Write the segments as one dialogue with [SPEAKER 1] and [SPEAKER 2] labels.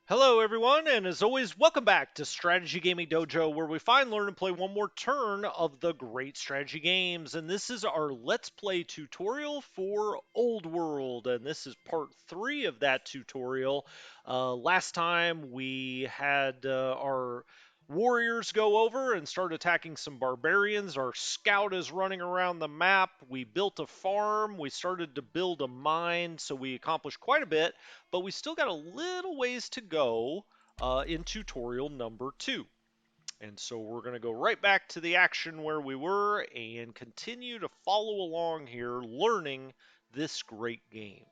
[SPEAKER 1] Hello, everyone, and as always, welcome back to Strategy Gaming Dojo, where we find, learn, and play one more turn of the great strategy games. And this is our Let's Play tutorial for Old World, and this is part 3 of that tutorial. Last time we had our warriors go over and start attacking some barbarians. Our scout is running around the map. We built a farm. We started to build a mine, so we accomplished quite a bit, but we still got a little ways to go in tutorial number 2. And so we're going to go right back to the action where we were and continue to follow along here, learning this great game.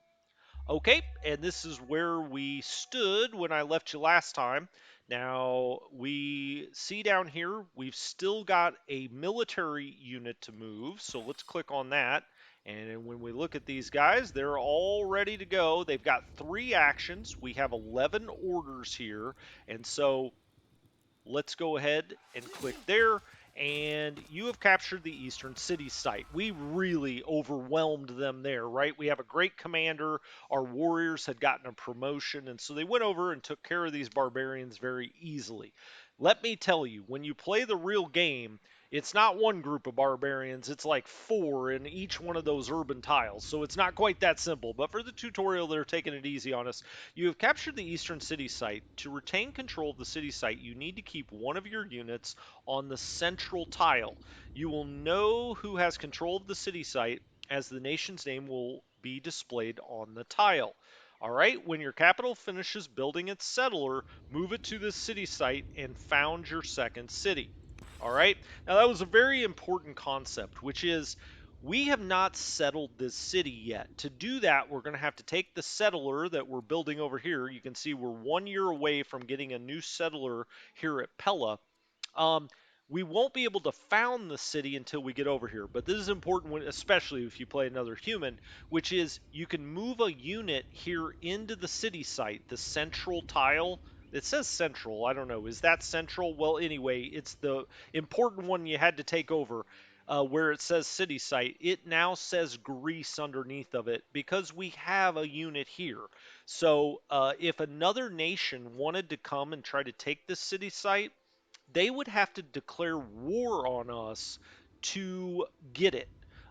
[SPEAKER 1] Okay, and this is where we stood when I left you last time. Now, we see down here, we've still got a military unit to move, so let's click on that. And when we look at these guys, they're all ready to go. They've got 3 actions. We have 11 orders here, and so let's go ahead and click there. And you have captured the Eastern City site. We really overwhelmed them there, right? We have a great commander. Our warriors had gotten a promotion, and so they went over and took care of these barbarians very easily. Let me tell you, when you play the real game, it's not one group of barbarians, it's like 4 in each one of those urban tiles. So it's not quite that simple. But for the tutorial, they're taking it easy on us. You have captured the Eastern City site. To retain control of the city site, you need to keep one of your units on the central tile. You will know who has control of the city site as the nation's name will be displayed on the tile. All right, when your capital finishes building its settler, move it to the city site and found your second city. All right, now that was a very important concept, which is we have not settled this city yet. To do that, we're going to have to take the settler that we're building over here. You can see we're 1 year away from getting a new settler here at Pella. Um, we won't be able to found the city until we get over here, but this is important, especially if you play another human, which is you can move a unit here into the city site, the central tile. It says central. I don't know. Is that central? Well, anyway, it's the important one you had to take over. Where it says city site, it now says Greece underneath of it because we have a unit here. So if another nation wanted to come and try to take this city site, they would have to declare war on us to get it.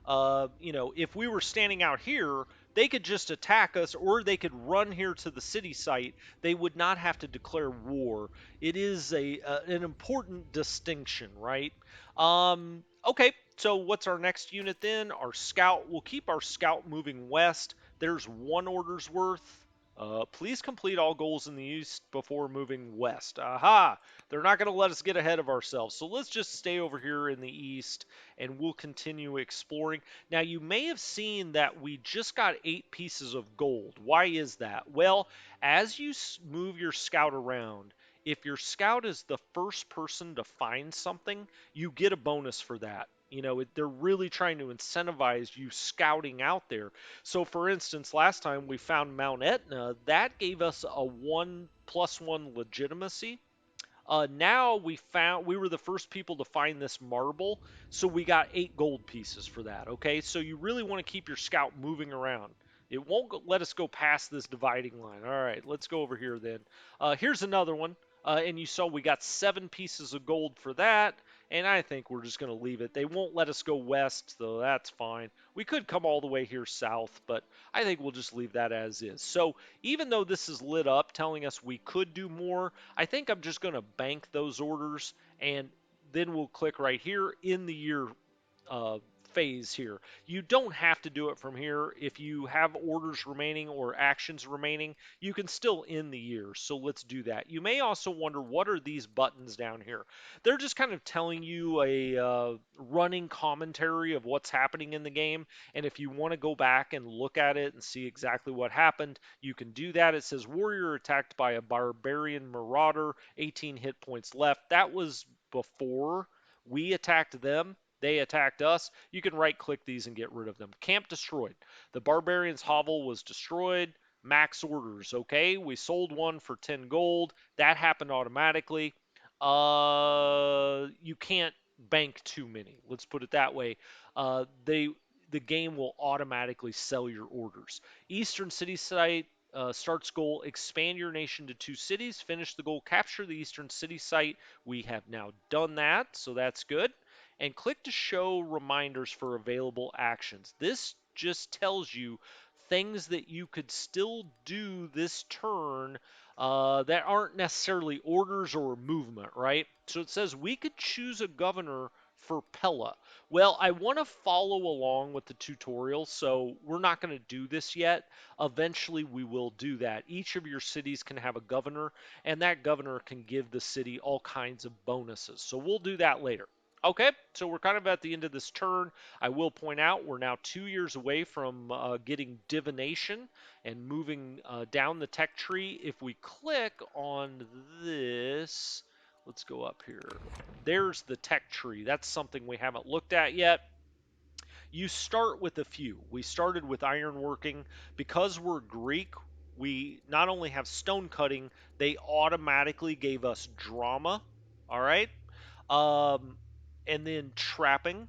[SPEAKER 1] If we were standing out here, they could just attack us or they could run here to the city site. They would not have to declare war. It is an important distinction, right? Okay, so what's our next unit then? Our scout. We'll keep our scout moving west. There's 1 order's worth. Please complete all goals in the east before moving west. Aha! They're not going to let us get ahead of ourselves. So let's just stay over here in the east and we'll continue exploring. Now, you may have seen that we just got 8 pieces of gold. Why is that? Well, as you move your scout around, if your scout is the first person to find something, you get a bonus for that. They're really trying to incentivize you scouting out there. So, for instance, last time we found Mount Etna, that gave us a 1+1 legitimacy. Now we were the first people to find this marble, so we got 8 gold pieces for that. Okay, so you really want to keep your scout moving around. It won't let us go past this dividing line. All right, let's go over here then. Here's another one. And you saw we got 7 pieces of gold for that, and I think we're just going to leave it. They won't let us go west, so that's fine. We could come all the way here south, but I think we'll just leave that as is. So even though this is lit up telling us we could do more, I think I'm just going to bank those orders, and then we'll click right here in the year uh, phase here. You don't have to do it from here. If you have orders remaining or actions remaining, you can still end the year. So let's do that. You may also wonder, what are these buttons down here? They're just kind of telling you a running commentary of what's happening in the game. And if you want to go back and look at it and see exactly what happened, you can do that. It says warrior attacked by a barbarian marauder, 18 hit points left. That was before we attacked them. They attacked us. You can right click these and get rid of them. Camp destroyed. The barbarian's hovel was destroyed. Max orders. Okay, we sold one for 10 gold. That happened automatically. You can't bank too many. Let's put it that way. The game will automatically sell your orders. Eastern City site. starts goal, expand your nation to 2 cities, finish the goal, capture the eastern city site. We have now done that, so that's good. And click to show reminders for available actions. This just tells you things that you could still do this turn that aren't necessarily orders or movement, right? So it says we could choose a governor for Pella. Well, I want to follow along with the tutorial, so we're not going to do this yet. Eventually, we will do that. Each of your cities can have a governor, and that governor can give the city all kinds of bonuses. So we'll do that later. Okay, so we're kind of at the end of this turn. I will point out we're now 2 years away from getting divination and moving down the tech tree. If we click on this, let's go up here. There's the tech tree. That's something we haven't looked at yet. You start with a few. We started with ironworking. Because we're Greek, we not only have stone cutting, they automatically gave us drama. All right. Um, and then trapping.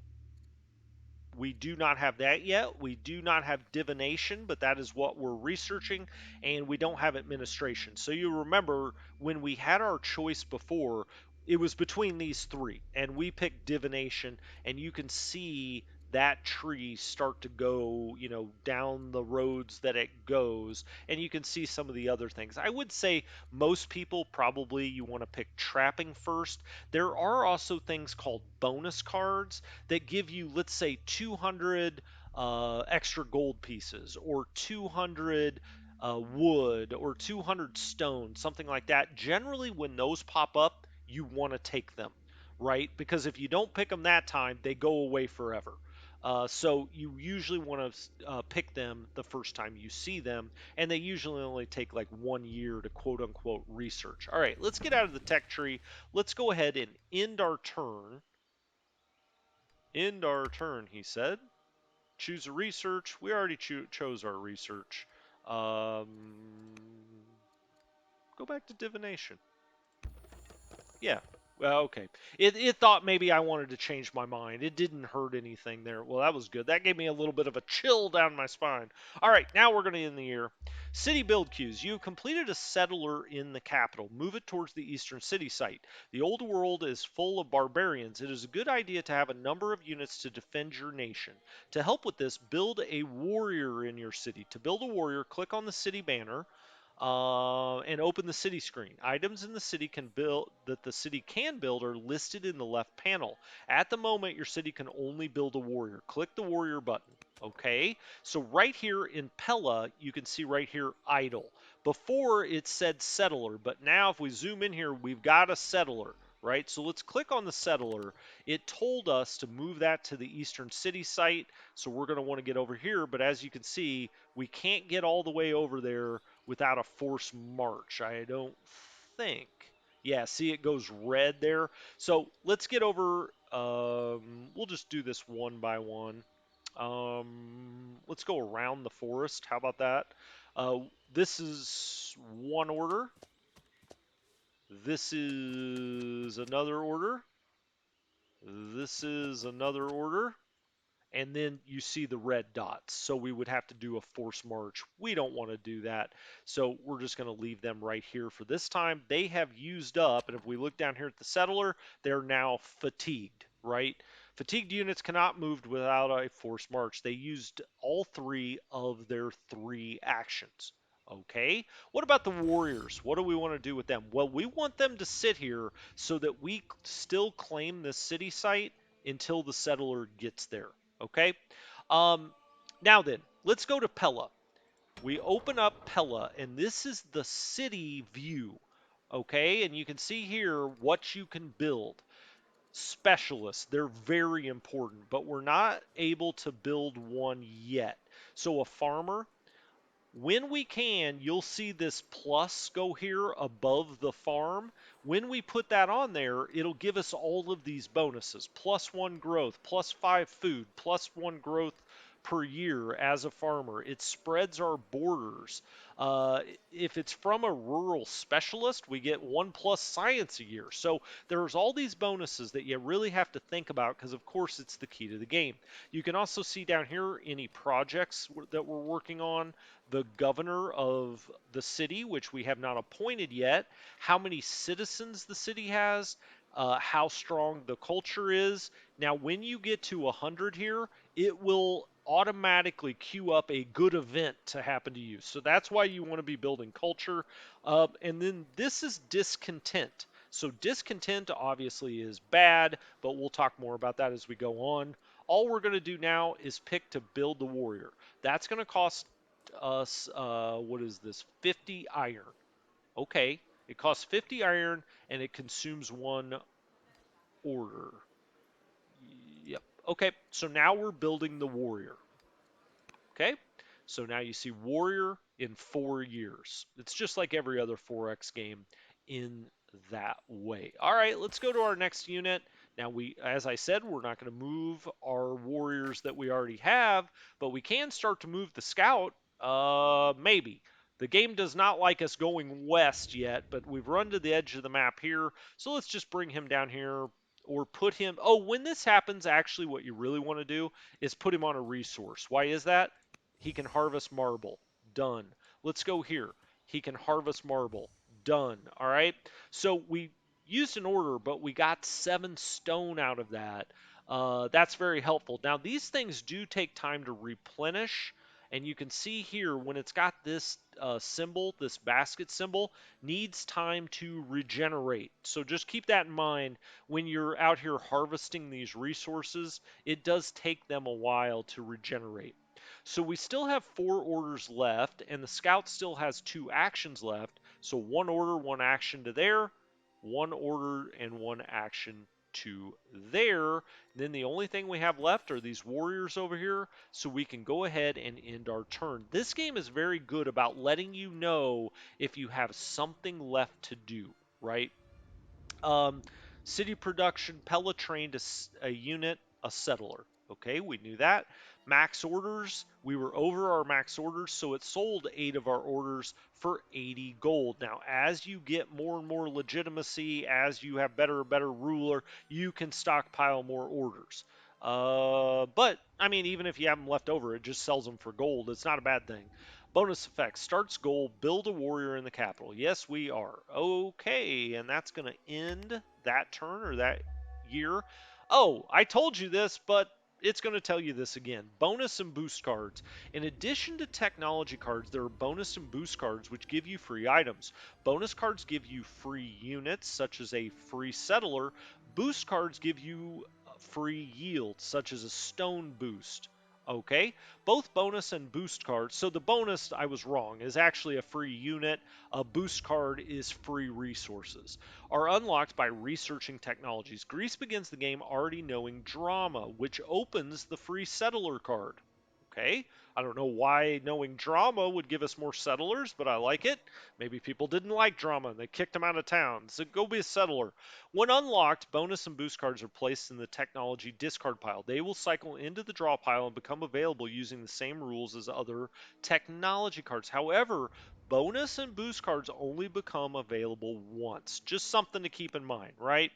[SPEAKER 1] We do not have that yet. We do not have divination, but that is what we're researching, and we don't have administration. So you remember when we had our choice before, it was between these three, and we picked divination, and you can see that tree start to go, down the roads that it goes, and you can see some of the other things. I would say most people probably you want to pick trapping first. There are also things called bonus cards that give you, let's say, 200 extra gold pieces or 200 wood or 200 stone, something like that. Generally, when those pop up, you want to take them, right? Because if you don't pick them that time, they go away forever. So you usually want to pick them the first time you see them, and they usually only take like 1 year to quote unquote research. All right, let's get out of the tech tree. Let's go ahead and end our turn. End our turn, he said. Choose a research. We already chose our research. Um, go back to divination. Yeah. Well, okay. It thought maybe I wanted to change my mind. It didn't hurt anything there. Well, that was good. That gave me a little bit of a chill down my spine. All right, now we're going to end the year. City build queues. You have completed a settler in the capital. Move it towards the eastern city site. The old world is full of barbarians. It is a good idea to have a number of units to defend your nation. To help with this, build a warrior in your city. To build a warrior, click on the city banner and open the city screen. Items in the city can build that the city can build are listed in the left panel. At the moment, your city can only build a warrior. Click the warrior button. Okay, so right here in Pella, you can see right here idle. Before it said settler, but now if we zoom in here, we've got a settler, right? So let's click on the settler. It told us to move that to the eastern city site, so we're going to want to get over here, but as you can see, we can't get all the way over there without a forced march. I don't think. Yeah, see it goes red there. So let's get over. We'll just do this one by one. Let's go around the forest. How about that? Uh, this is one order. This is another order. This is another order. And then you see the red dots. So we would have to do a force march. We don't want to do that. So we're just going to leave them right here for this time. They have used up, and if we look down here at the settler, they're now fatigued, right? Fatigued units cannot move without a force march. They used all three of their three actions. Okay, what about the warriors? What do we want to do with them? Well, we want them to sit here so that we still claim this city site until the settler gets there. Okay. Um, Now then, let's go to Pella. We open up Pella, and this is the city view. Okay, and you can see here what you can build. Specialists, they're very important, but we're not able to build one yet. So a farmer, when we can, you'll see this plus go here above the farm. When we put that on there, it'll give us all of these bonuses. +1 growth, +5 food, +1 growth per year as a farmer. It spreads our borders. Uh, if it's from a rural specialist, we get 1+ science a year. So there's all these bonuses that you really have to think about because, of course, it's the key to the game. You can also see down here any projects that we're working on, the governor of the city, which we have not appointed yet, how many citizens the city has, how strong the culture is. Now, when you get to 100 here, it will automatically queue up a good event to happen to you. So that's why you want to be building culture. And then this is discontent. So discontent obviously is bad, but we'll talk more about that as we go on. All we're going to do now is pick to build the warrior. That's going to cost us, what is this, 50 iron. Okay, it costs 50 iron and it consumes 1 order. Yep. Okay, so now we're building the warrior. Okay, so now you see warrior in 4 years. It's just like every other 4X game in that way. All right, let's go to our next unit. Now as I said, we're not going to move our warriors that we already have, but we can start to move the scout. Maybe. The game does not like us going west yet, but we've run to the edge of the map here. So let's just bring him down here or put him. Oh, when this happens, actually what you really want to do is put him on a resource. Why is that? He can harvest marble. Done. Let's go here. He can harvest marble. Done. All right. So we used an order, but we got 7 stone out of that. That's very helpful. Now, these things do take time to replenish. And you can see here when it's got this symbol, this basket symbol, needs time to regenerate. So just keep that in mind when you're out here harvesting these resources. It does take them a while to regenerate. So we still have 4 orders left, and the scout still has 2 actions left. So 1 order, 1 action to there, 1 order, and 1 action to there. Then the only thing we have left are these warriors over here, so we can go ahead and end our turn. This game is very good about letting you know if you have something left to do, right? Um, City production, Pella trained a unit, a settler. Okay, we knew that. Max orders, we were over our max orders, so it sold 8 of our orders for 80 gold. Now, as you get more and more legitimacy, as you have better and better ruler, you can stockpile more orders. But, I mean, even if you have them left over, it just sells them for gold. It's not a bad thing. Bonus effect starts goal, build a warrior in the capital. Yes, we are. Okay, and that's going to end that turn or that year. Oh, I told you this, but it's going to tell you this again. Bonus and boost cards. In addition to technology cards, there are bonus and boost cards which give you free items. Bonus cards give you free units, such as a free settler. Boost cards give you free yield, such as a stone boost. Okay, both bonus and boost cards. So the bonus, I was wrong, is actually a free unit. A boost card is free resources. Are unlocked by researching technologies. Greece begins the game already knowing drama, which opens the free settler card. Okay, I don't know why knowing drama would give us more settlers, but I like it. Maybe people didn't like drama and they kicked them out of town. So go be a settler. When unlocked, bonus and boost cards are placed in the technology discard pile. They will cycle into the draw pile and become available using the same rules as other technology cards. However, bonus and boost cards only become available once. Just something to keep in mind, right?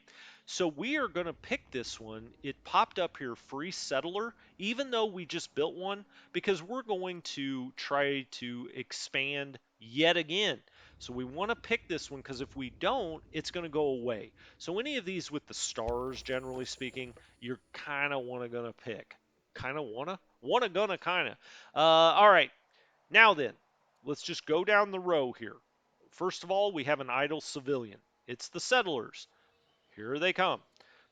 [SPEAKER 1] So we are going to pick this one. It popped up here, free settler, even though we just built one, because we're going to try to expand yet again. So we want to pick this one because if we don't, it's going to go away. So any of these with the stars, generally speaking, you're kind of gonna pick. Kind of gonna kind of. All right. Now then, let's just go down the row here. First of all, we have an idle civilian. It's the settlers. Here they come.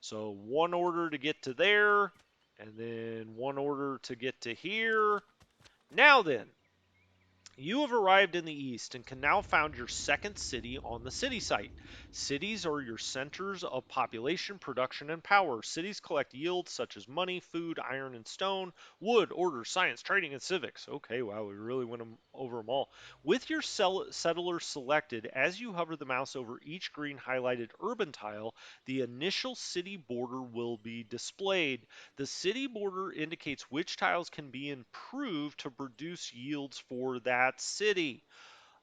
[SPEAKER 1] So 1 order to get to there, and then 1 order to get to here. Now then, You have arrived in the east and can now found your second city on the city site. Cities are your centers of population, production, and power. Cities collect yields such as money, food, iron and stone, wood, order, science, trading, and civics. Okay, wow, we really went over them all. With your settlers selected, as you hover the mouse over each green highlighted urban tile, the initial city border will be displayed. The city border indicates which tiles can be improved to produce yields for that city.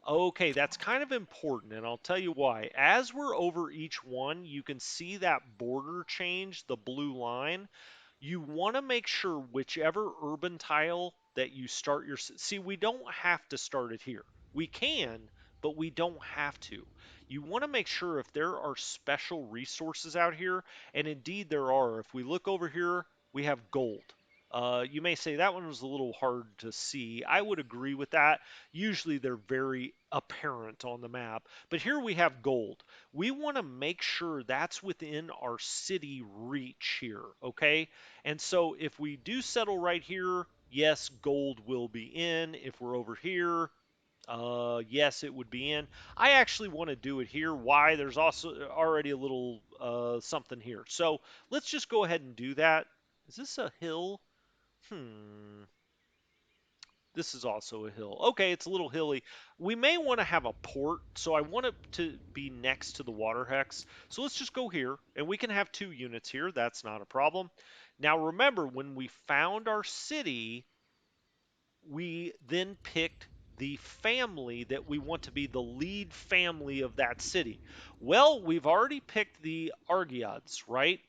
[SPEAKER 1] Okay, that's kind of important, and I'll tell you why. As we're over each one, you can see that border change, the blue line. You want to make sure whichever urban tile that you start your see, we don't have to start it here. We can, but we don't have to. You want to make sure if there are special resources out here, and indeed there are. If we look over here, we have gold. You may say that one was a little hard to see. I would agree with that. Usually they're very apparent on the map, but here we have gold. We want to make sure that's within our city reach here, okay? And so if we do settle right here, yes, gold will be in. If we're over here, yes, it would be in. I actually want to do it here. Why? There's also already a little something here. So let's just go ahead and do that. Is this a hill? Hmm. This is also a hill. Okay, it's a little hilly. We may want to have a port, so I want it to be next to the water hex. So let's just go here, and we can have 2 units here. That's not a problem. Now remember, when we found our city, we then picked the family that we want to be the lead family of that city. Well, we've already picked the Argiads, right?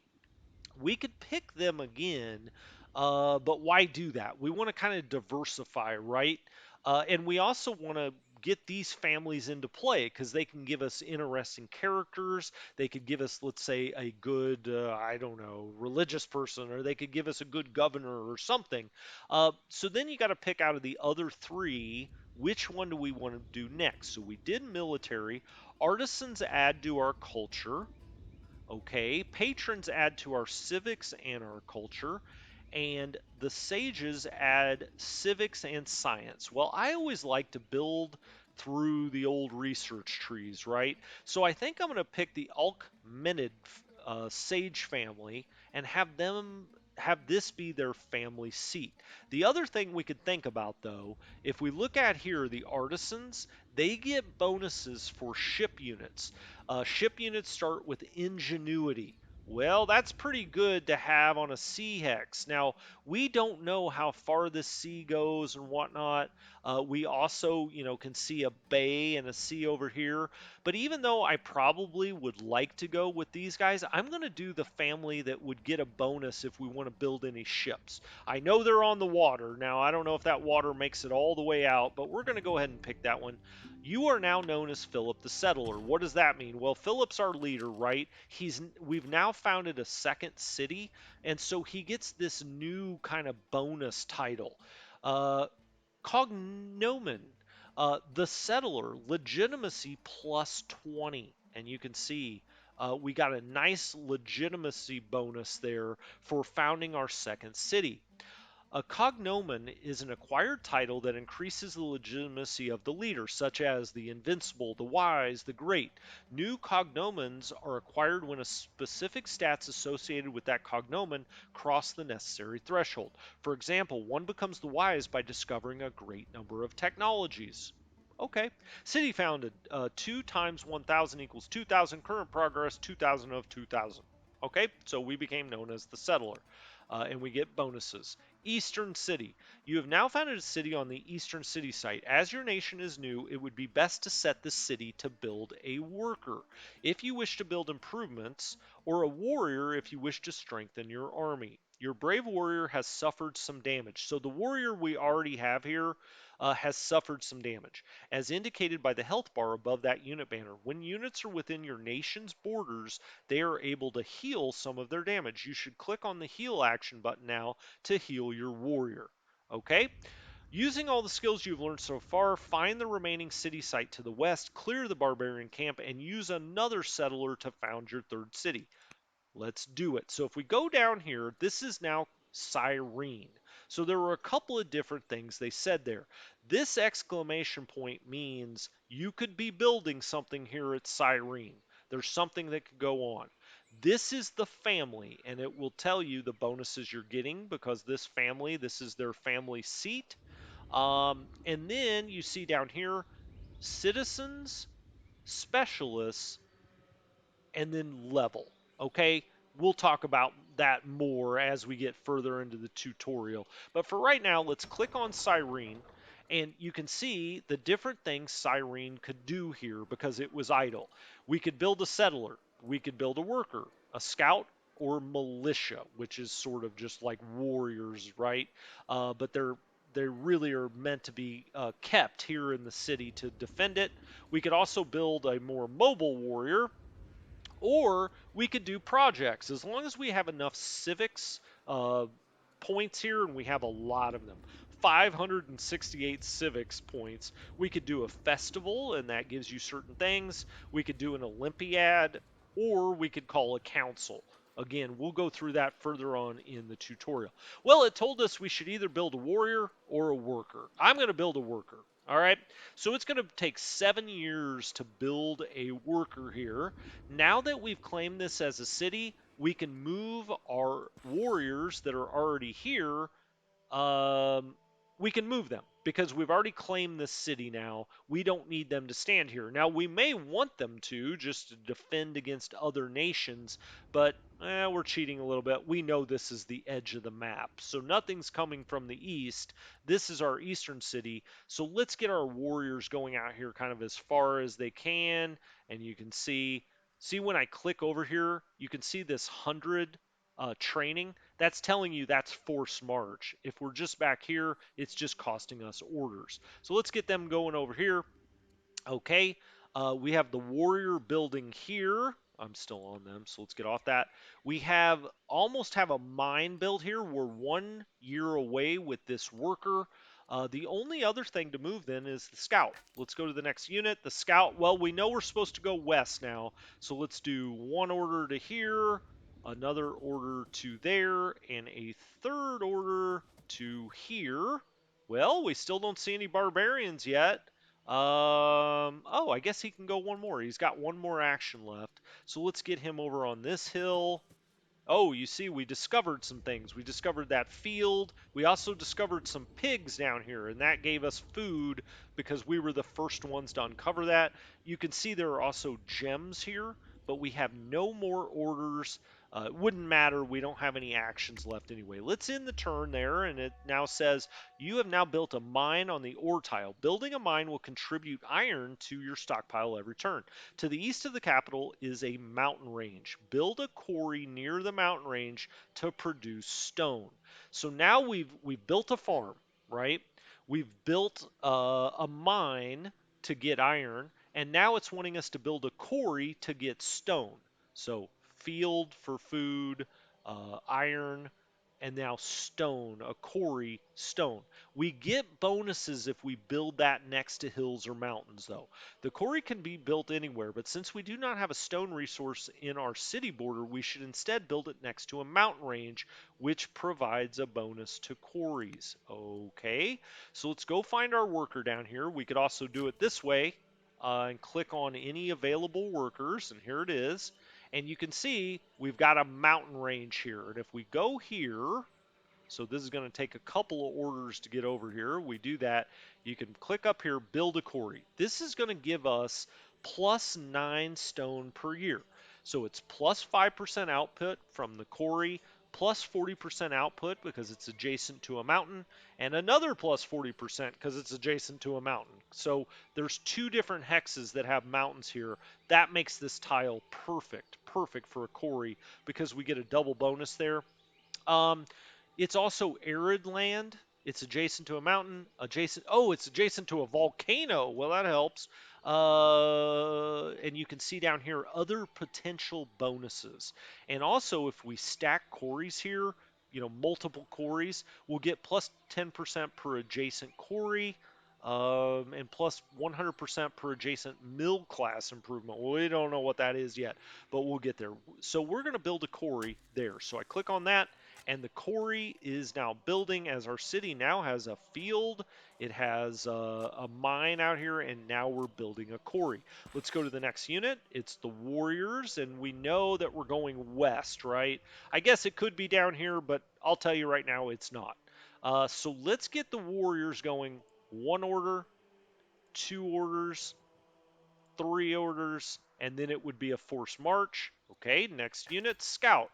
[SPEAKER 1] We could pick them again, but why do that? We want to kind of diversify, right? And we also want to get these families into play because they can give us interesting characters. They could give us, let's say, a good, I don't know, religious person, or they could give us a good governor or something. So then you got to pick out of the other three. Which one do we want to do next? So we did military. Artisans add to our culture. Okay, patrons add to our civics and our culture, and the sages add civics and science. Well, I always like to build through the old research trees, right? So I think I'm going to pick the Alcmenid sage family and have this be their family seat. The other thing we could think about, though, if we look at here, the artisans, they get bonuses for ship units. Ship units start with ingenuity. Well, that's pretty good to have on a sea hex. Now, we don't know how far this sea goes and whatnot. We also, can see a bay and a sea over here. But even though I probably would like to go with these guys, I'm going to do the family that would get a bonus if we want to build any ships. I know they're on the water. Now, I don't know if that water makes it all the way out, but we're going to go ahead and pick that one. You are now known as Philip the Settler. What does that mean? Well, Philip's our leader, right? We've now founded a second city, and so he gets this new kind of bonus title. Uh, Cognomen, the settler, legitimacy plus 20. And you can see we got a nice legitimacy bonus there for founding our second city. A cognomen is an acquired title that increases the legitimacy of the leader, such as the invincible, the wise, the great. New cognomens are acquired when a specific stats associated with that cognomen cross the necessary threshold. For example, one becomes the wise by discovering a great number of technologies. Okay. City founded. 2 times 1,000 equals 2,000. Current progress 2,000 of 2,000. Okay, so we became known as the settler, and we get bonuses. Eastern City. You have now founded a city on the Eastern City site. As your nation is new, it would be best to set the city to build a worker if you wish to build improvements, or a warrior if you wish to strengthen your army. Your brave warrior has suffered some damage. So the warrior we already have here has suffered some damage, as indicated by the health bar above that unit banner. When units are within your nation's borders, they are able to heal some of their damage. You should click on the heal action button now to heal your warrior. Okay? Using all the skills you've learned so far, find the remaining city site to the west, clear the barbarian camp, and use another settler to found your third city. Let's do it. So if we go down here, this is now Cyrene. So there were a couple of different things they said there. This exclamation point means you could be building something here at Cyrene. There's something that could go on. This is the family, and it will tell you the bonuses you're getting because this family, this is their family seat. And then you see down here, citizens, specialists, and then level. Okay, we'll talk about that more as we get further into the tutorial. But for right now, let's click on Cyrene, and you can see the different things Cyrene could do here because it was idle. We could build a settler, we could build a worker, a scout, or militia, which is sort of just like warriors, right? But they really are meant to be kept here in the city to defend it. We could also build a more mobile warrior, or we could do projects as long as we have enough civics uh, points here, and we have a lot of them. 568 civics points. We could do a festival, and that gives you certain things. We could do an Olympiad, or we could call a council. Again, we'll go through that further on in the tutorial. Well, it told us we should either build a warrior or a worker. I'm going to build a worker. All right, so it's going to take 7 years to build a worker here. Now that we've claimed this as a city, we can move our warriors that are already here. um, we can move them because we've already claimed this city now. We don't need them to stand here. Now, we may want them to just to defend against other nations, but we're cheating a little bit. We know this is the edge of the map, so nothing's coming from the east. This is our eastern city, so let's get our warriors going out here kind of as far as they can, and you can see when I click over here, you can see this 100 training. That's telling you that's force march. If we're just back here, it's just costing us orders. So let's get them going over here. Okay, we have the warrior building here. I'm still on them, so let's get off that. We have almost have a mine built here. We're 1 year away with this worker. The only other thing to move then is the scout. Let's go to the next unit. The scout, well, we know we're supposed to go west now, so let's do one order to here, another order to there, and a third order to here. Well, we still don't see any barbarians yet. Oh, I guess he can go one more. He's got one more action left. So let's get him over on this hill. Oh, you see, we discovered some things. We discovered that field. We also discovered some pigs down here, and that gave us food because we were the first ones to uncover that. You can see there are also gems here, but we have no more orders. It wouldn't matter. We don't have any actions left anyway. Let's end the turn there, and it now says you have now built a mine on the ore tile. Building a mine will contribute iron to your stockpile every turn. To the east of the capital is a mountain range. Build a quarry near the mountain range to produce stone. So now we've built a farm, right? We've built a mine to get iron, and now it's wanting us to build a quarry to get stone. So field for food, iron, and now stone, a quarry, stone. We get bonuses if we build that next to hills or mountains, though. The quarry can be built anywhere, but since we do not have a stone resource in our city border, we should instead build it next to a mountain range, which provides a bonus to quarries. Okay, so let's go find our worker down here. We could also do it this way and click on any available workers, and here it is. And you can see we've got a mountain range here. And if we go here, so this is going to take a couple of orders to get over here. We do that. You can click up here, build a quarry. This is going to give us plus 9 stone per year. So it's plus 5% output from the quarry, plus 40% output because it's adjacent to a mountain, and another plus 40% because it's adjacent to a mountain. So there's two different hexes that have mountains here. That makes this tile perfect for a quarry because we get a double bonus there. Um, it's also arid land. It's adjacent to a mountain. It's adjacent to a volcano. Well, that helps. And you can see down here other potential bonuses. And also, if we stack quarries here, multiple quarries, we'll get plus 10% per adjacent quarry. And plus 100% per adjacent mill class improvement. Well, we don't know what that is yet, but we'll get there. So we're going to build a quarry there. So I click on that, And the quarry is now building as our city now has a field. It has a mine out here, and now we're building a quarry. Let's go to the next unit. It's the warriors, and we know that we're going west, right? I guess it could be down here, but I'll tell you right now it's not. So let's get the warriors going. One order, two orders, three orders, and then it would be a force march. Okay, next unit, scout.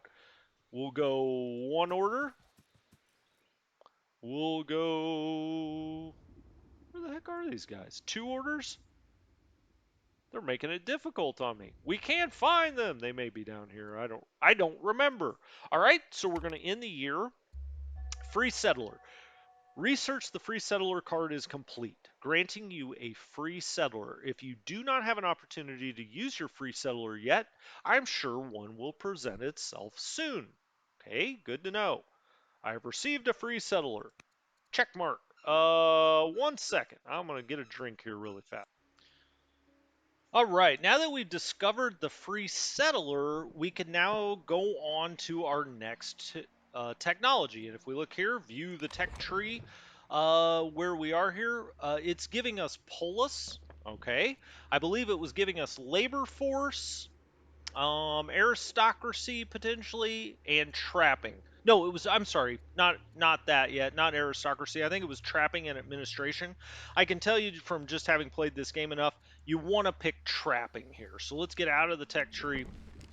[SPEAKER 1] We'll go one order. We'll go. Where the heck are these guys? Two orders? They're making it difficult on me. We can't find them. They may be down here. I don't remember. All right, so we're going to end the year. Free settler. Research the free settler card is complete, granting you a free settler. If you do not have an opportunity to use your free settler yet, I'm sure one will present itself soon. Okay, good to know. I have received a free settler. Check mark. 1 second. I'm going to get a drink here really fast. All right, now that we've discovered the free settler, we can now go on to our next technology. And if we look here, view the tech tree, where we are here, it's giving us polis. Okay, I believe it was giving us labor force, aristocracy potentially, and trapping. No, it was. I'm sorry, not that yet. Not aristocracy. I think it was trapping and administration. I can tell you from just having played this game enough, you want to pick trapping here. So let's get out of the tech tree.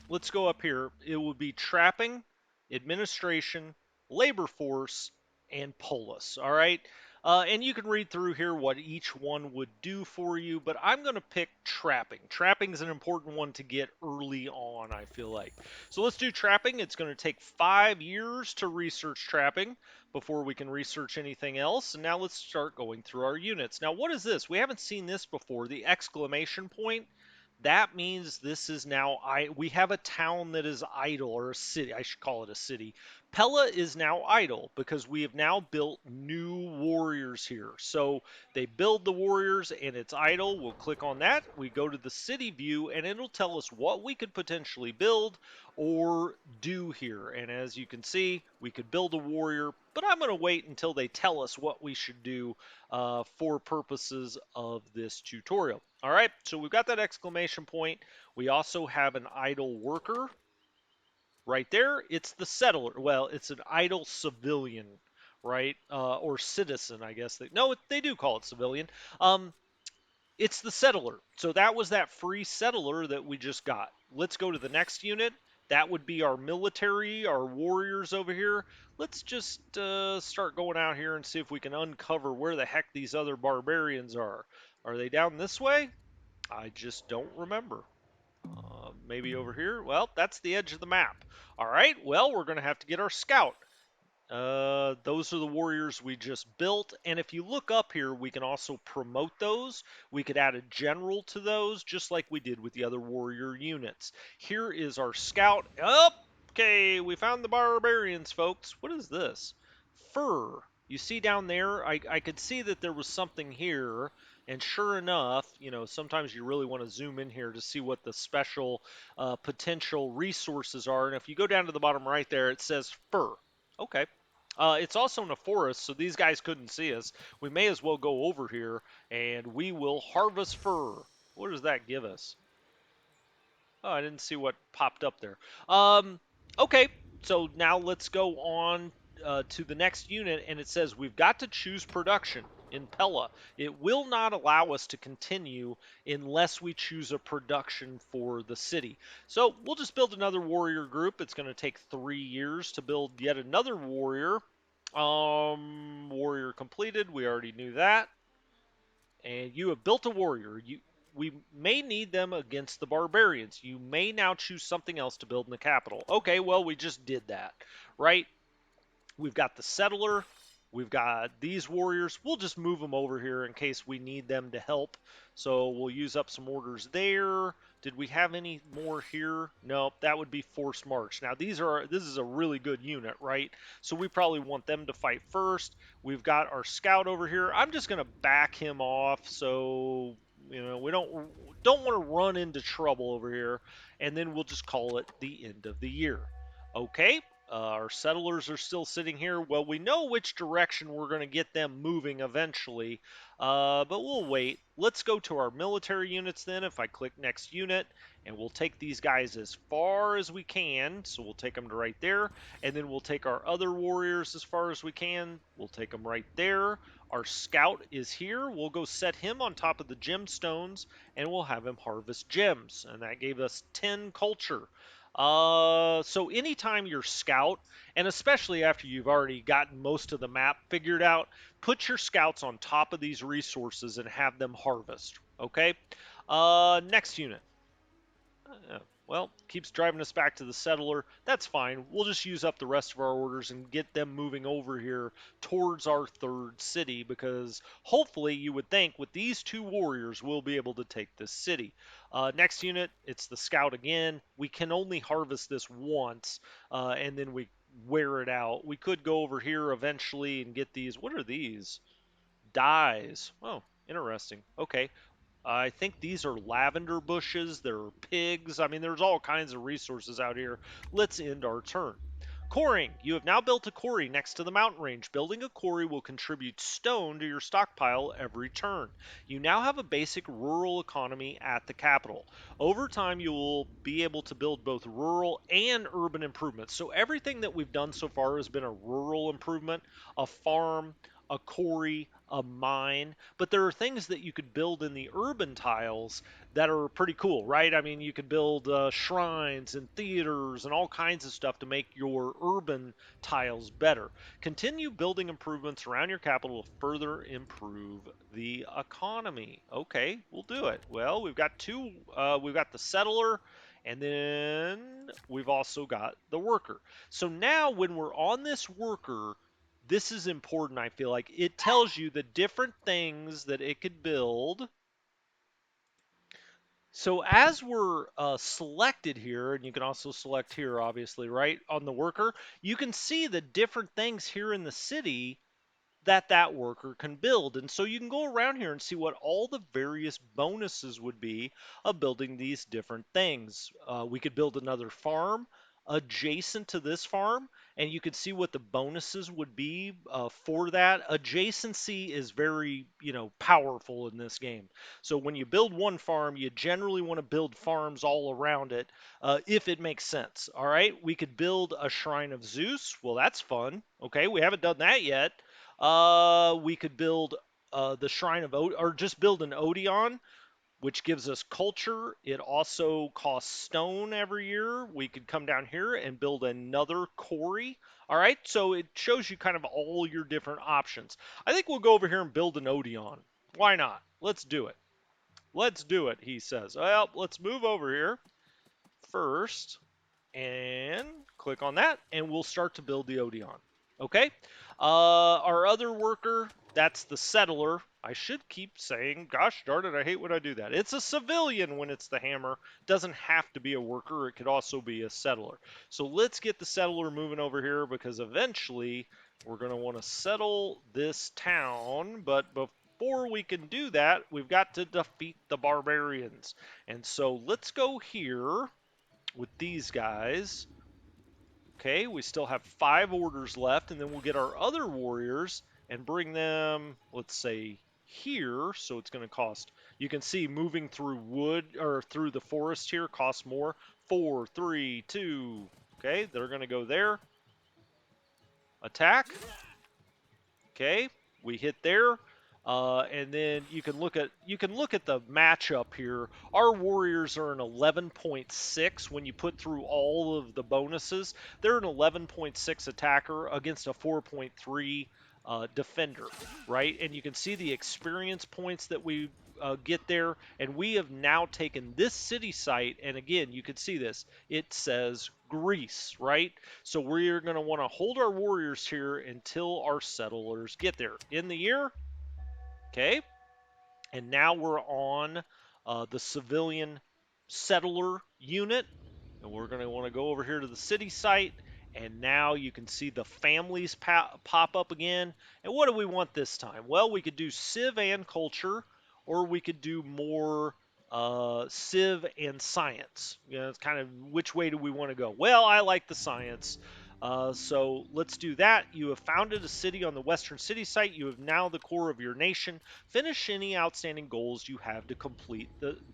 [SPEAKER 1] Let's go up here. It would be trapping, administration, labor force, and polis. All right. And you can read through here what each one would do for you, but I'm going to pick trapping. Trapping is an important one to get early on, I feel like. So let's do trapping. It's going to take 5 years to research trapping before we can research anything else. And now let's start going through our units. Now, what is this? We haven't seen this before. The exclamation point. That means this is now we have a town that is idle, or a city. I should call it a city. Pella is now idle because we have now built new warriors here. So they build the warriors and it's idle. We'll click on that. We go to the city view and it'll tell us what we could potentially build or do here. And as you can see, we could build a warrior, but I'm going to wait until they tell us what we should do for purposes of this tutorial. All right, so we've got that exclamation point. We also have an idle worker right there. It's the settler. Well, it's an idle civilian, right? Or citizen, I guess. No, they do call it civilian. It's the settler. So that was that free settler that we just got. Let's go to the next unit. That would be our military, our warriors over here. Let's just start going out here and see if we can uncover where the heck these other barbarians are. Are they down this way? I just don't remember. Maybe over here? Well, that's the edge of the map. All right, well, we're going to have to get our scout. Those are the warriors we just built. And if you look up here, we can also promote those. We could add a general to those, just like we did with the other warrior units. Here is our scout. Okay, we found the barbarians, folks. What is this? Fur. You see down there, I could see that there was something here. And sure enough, sometimes you really want to zoom in here to see what the special potential resources are. And if you go down to the bottom right there, it says fur. Okay. It's also in a forest, so these guys couldn't see us. We may as well go over here, and we will harvest fur. What does that give us? Oh, I didn't see what popped up there. Okay, so now let's go on to the next unit, and it says we've got to choose production in Pella. It will not allow us to continue unless we choose a production for the city. So we'll just build another warrior group. It's going to take 3 years to build yet another warrior. Warrior completed. We already knew that. And you have built a warrior. We may need them against the barbarians. You may now choose something else to build in the capital. Okay, well, we just did that, right? We've got the settler. We've got these warriors. We'll just move them over here in case we need them to help. So we'll use up some orders there. Did we have any more here? No, that would be forced march. Now this is a really good unit, right? So we probably want them to fight first. We've got our scout over here. I'm just going to back him off so we don't want to run into trouble over here, and then we'll just call it the end of the year. Okay, Our settlers are still sitting here. Well, we know which direction we're going to get them moving eventually, but we'll wait. Let's go to our military units then. If I click next unit, and we'll take these guys as far as we can. So we'll take them to right there, and then we'll take our other warriors as far as we can. We'll take them right there. Our scout is here. We'll go set him on top of the gemstones, and we'll have him harvest gems. And that gave us 10 culture. So anytime you're scout, and especially after you've already gotten most of the map figured out, put your scouts on top of these resources and have them harvest. Okay. Next unit. Uh, well, keeps driving us back to the settler. That's fine. We'll just use up the rest of our orders and get them moving over here towards our third city because hopefully you would think with these two warriors we'll be able to take this city. Next unit, it's the scout again. We can only harvest this once and then we wear it out. We could go over here eventually and get these. What are these? Dyes. Oh, interesting. Okay. I think these are lavender bushes. There are pigs. I mean, there's all kinds of resources out here. Let's end our turn. Quarrying. You have now built a quarry next to the mountain range. Building a quarry will contribute stone to your stockpile every turn. You now have a basic rural economy at the capital. Over time, you will be able to build both rural and urban improvements. So everything that we've done so far has been a rural improvement, a farm, a quarry, a mine, but there are things that you could build in the urban tiles that are pretty cool, right? I mean, you could build shrines and theaters and all kinds of stuff to make your urban tiles better. Continue building improvements around your capital to further improve the economy. Okay, we'll do it. Well, we've got two. We've got the settler, and then we've also got the worker. So now, when we're on this worker, this is important, I feel like. It tells you the different things that it could build. So as we're selected here, and you can also select here, obviously, right, on the worker, you can see the different things here in the city that worker can build. And so you can go around here and see what all the various bonuses would be of building these different things. We could build another farm adjacent to this farm, and you could see what the bonuses would be for that. Adjacency is very, powerful in this game. So when you build one farm, you generally want to build farms all around it if it makes sense. All right, we could build a shrine of Zeus. Well, that's fun. Okay, we haven't done that yet. We could build the Shrine of or just build an Odeon, which gives us culture. It also costs stone every year. We could come down here and build another quarry. All right, so it shows you kind of all your different options. I think we'll go over here and build an Odeon. Why not? Let's do it. Let's do it, he says. Well, let's move over here first and click on that, and we'll start to build the Odeon. Okay? Our other worker, that's the settler. I should keep saying, gosh darn it, I hate when I do that. It's a civilian when it's the hammer. Doesn't have to be a worker. It could also be a settler. So let's get the settler moving over here because eventually we're going to want to settle this town. But before we can do that, we've got to defeat the barbarians. And so let's go here with these guys. Okay, we still have 5 orders left, and then we'll get our other warriors and bring them, let's say, here. So it's going to cost, you can see moving through wood or through the forest here costs more. 4, 3, 2. Okay, they're going to go there. Attack. Okay, we hit there. And then you can look at the matchup here. Our warriors are an 11.6 when you put through all of the bonuses. They're an 11.6 attacker against a 4.3 defender, right? And you can see the experience points that we get there. And we have now taken this city site, and again, you can see this. It says Greece, right? So we're going to want to hold our warriors here until our settlers get there. In the year, okay? And now we're on the civilian settler unit. And we're going to want to go over here to the city site. And now you can see the families pop up again. And what do we want this time? Well, we could do Civ and Culture, or we could do more Civ and Science. It's kind of which way do we want to go? Well, I like the Science. So let's do that. You have founded a city on the western city site. You have now the core of your nation. Finish any outstanding goals you have to complete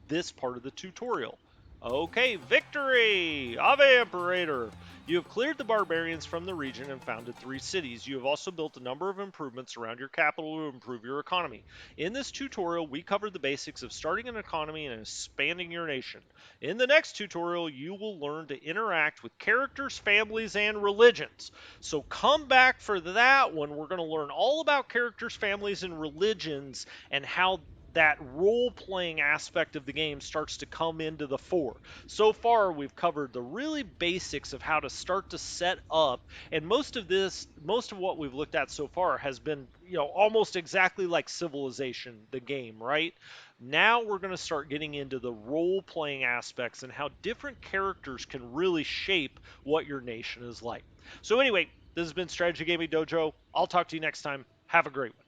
[SPEAKER 1] this part of the tutorial. Okay, victory! Ave Imperator! You have cleared the barbarians from the region and founded 3 cities. You have also built a number of improvements around your capital to improve your economy. In this tutorial, we covered the basics of starting an economy and expanding your nation. In the next tutorial, you will learn to interact with characters, families, and religions. So come back for that one. We're going to learn all about characters, families, and religions and how that role playing aspect of the game starts to come into the fore. So far, we've covered the really basics of how to start to set up, and most of what we've looked at so far has been, almost exactly like Civilization, the game, right? Now we're going to start getting into the role playing aspects and how different characters can really shape what your nation is like. So, anyway, this has been Strategy Gaming Dojo. I'll talk to you next time. Have a great one.